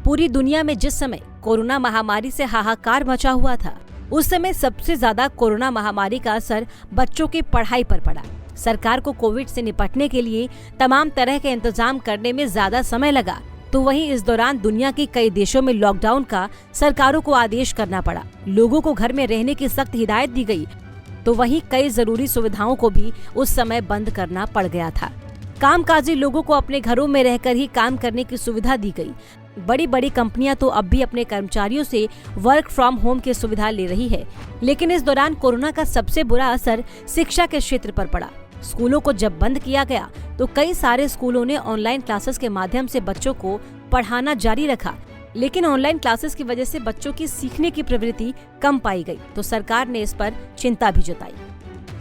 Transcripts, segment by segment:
पूरी दुनिया में जिस समय कोरोना महामारी से हाहाकार मचा हुआ था, उस समय सबसे ज्यादा कोरोना महामारी का असर बच्चों की पढ़ाई पर पड़ा। सरकार को कोविड से निपटने के लिए तमाम तरह के इंतजाम करने में ज्यादा समय लगा, तो वहीं इस दौरान दुनिया के कई देशों में लॉकडाउन का सरकारों को आदेश करना पड़ा। लोगों को घर में रहने की सख्त हिदायत दी गई, तो वहीं कई जरूरी सुविधाओं को भी उस समय बंद करना पड़ गया था। कामकाजी लोगों को अपने घरों में रहकर ही काम करने की सुविधा दी गई। बड़ी बड़ी कंपनियां तो अब भी अपने कर्मचारियों से वर्क फ्रॉम होम की सुविधा ले रही है, लेकिन इस दौरान कोरोना का सबसे बुरा असर शिक्षा के क्षेत्र पर पड़ा। स्कूलों को जब बंद किया गया तो कई सारे स्कूलों ने ऑनलाइन क्लासेस के माध्यम से बच्चों को पढ़ाना जारी रखा, लेकिन ऑनलाइन क्लासेस की वजह से बच्चों की सीखने की प्रवृत्ति कम पाई गई, तो सरकार ने इस पर चिंता भी जताई।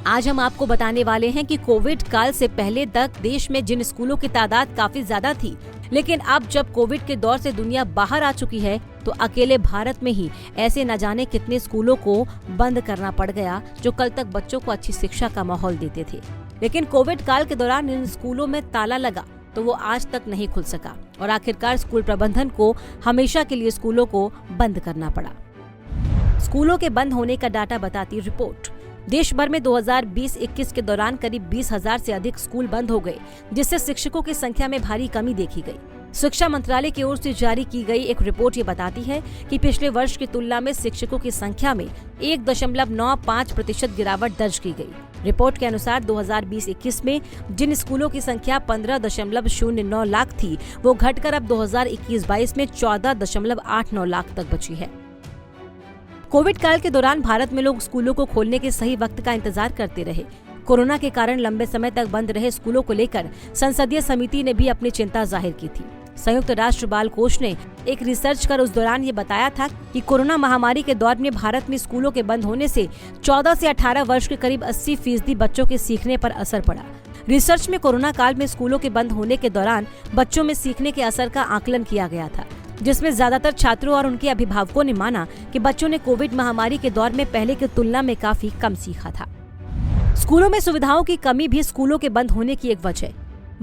आज हम आपको बताने वाले हैं कि कोविड काल से पहले तक देश में जिन स्कूलों की तादाद काफी ज्यादा थी, लेकिन अब जब कोविड के दौर से दुनिया बाहर आ चुकी है, तो अकेले भारत में ही ऐसे न जाने कितने स्कूलों को बंद करना पड़ गया जो कल तक बच्चों को अच्छी शिक्षा का माहौल देते थे। लेकिन कोविड काल के दौरान इन स्कूलों में ताला लगा तो वो आज तक नहीं खुल सका और आखिरकार स्कूल प्रबंधन को हमेशा के लिए स्कूलों को बंद करना पड़ा। स्कूलों के बंद होने का डाटा बताती रिपोर्ट। देश भर में 2020-21 के दौरान करीब 20,000 से अधिक स्कूल बंद हो गए, जिससे शिक्षकों की संख्या में भारी कमी देखी गई। शिक्षा मंत्रालय की ओर से जारी की गई एक रिपोर्ट ये बताती है कि पिछले वर्ष की तुलना में शिक्षकों की संख्या में 1.95% गिरावट दर्ज की गई। रिपोर्ट के अनुसार 2020-21 में जिन स्कूलों की संख्या 15.09 लाख थी, वो घटकर अब 2021-22 में 14.89 लाख तक बची है। कोविड काल के दौरान भारत में लोग स्कूलों को खोलने के सही वक्त का इंतजार करते रहे। कोरोना के कारण लंबे समय तक बंद रहे स्कूलों को लेकर संसदीय समिति ने भी अपनी चिंता जाहिर की थी। संयुक्त राष्ट्र बाल कोष ने एक रिसर्च कर उस दौरान ये बताया था कि कोरोना महामारी के दौर में भारत में स्कूलों के बंद होने से 14 से 18 वर्ष के करीब 80% बच्चों के सीखने पर असर पड़ा। रिसर्च में कोरोना काल में स्कूलों के बंद होने के दौरान बच्चों में सीखने के असर का आकलन किया गया था, जिसमें ज्यादातर छात्रों और उनके अभिभावकों ने माना कि बच्चों ने कोविड महामारी के दौर में पहले की तुलना में काफी कम सीखा था। स्कूलों में सुविधाओं की कमी भी स्कूलों के बंद होने की एक वजह।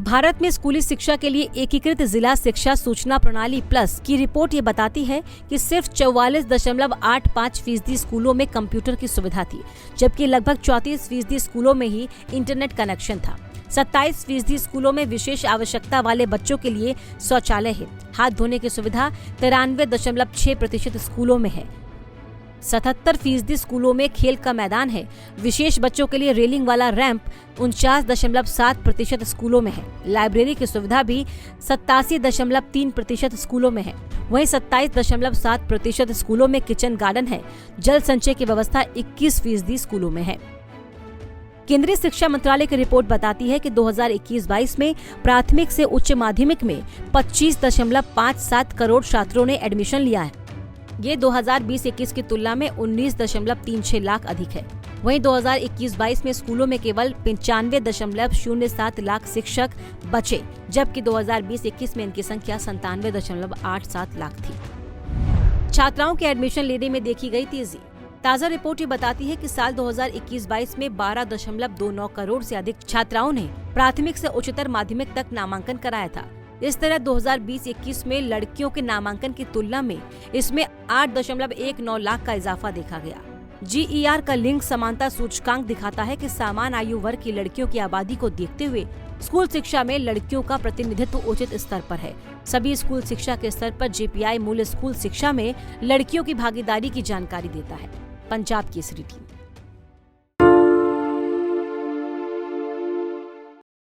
भारत में स्कूली शिक्षा के लिए एकीकृत जिला शिक्षा सूचना प्रणाली प्लस की रिपोर्ट ये बताती है कि सिर्फ 44.85% स्कूलों में कंप्यूटर की सुविधा थी, जबकि लगभग 34% स्कूलों में ही इंटरनेट कनेक्शन था। 27% स्कूलों में विशेष आवश्यकता वाले बच्चों के लिए शौचालय है। हाथ धोने की सुविधा 93.6% स्कूलों में है। 77% स्कूलों में खेल का मैदान है। विशेष बच्चों के लिए रेलिंग वाला रैंप 49.7% स्कूलों में है। लाइब्रेरी की सुविधा भी 87.3% स्कूलों में है। वहीं 27.7% स्कूलों में किचन गार्डन है। जल संचय की व्यवस्था 21% स्कूलों में है। केंद्रीय शिक्षा मंत्रालय की रिपोर्ट बताती है कि 2021-22 में प्राथमिक से उच्च माध्यमिक में 25.57 करोड़ छात्रों ने एडमिशन लिया है। ये 2020-21 की तुलना में 19.36 लाख अधिक है। वहीं 2021-22 में स्कूलों में केवल 95.07 लाख शिक्षक बचे, जबकि 2020-21 में इनकी संख्या 97.87 लाख थी। छात्राओं के एडमिशन लेने में देखी गई तेजी। ताज़ा रिपोर्ट ये बताती है कि साल 2021-22 में 12.29 करोड़ से अधिक छात्राओं ने प्राथमिक से उच्चतर माध्यमिक तक नामांकन कराया था। इस तरह 2020-21 में लड़कियों के नामांकन की तुलना में इसमें 8.19 लाख का इजाफा देखा गया। GER का लिंग समानता सूचकांक दिखाता है कि समान आयु वर्ग की लड़कियों की आबादी को देखते हुए स्कूल शिक्षा में लड़कियों का प्रतिनिधित्व उचित स्तर पर है। सभी स्कूल शिक्षा के स्तर पर GPI मूल्य स्कूल शिक्षा में लड़कियों की भागीदारी की जानकारी देता है। पंजाब केसरी टीम।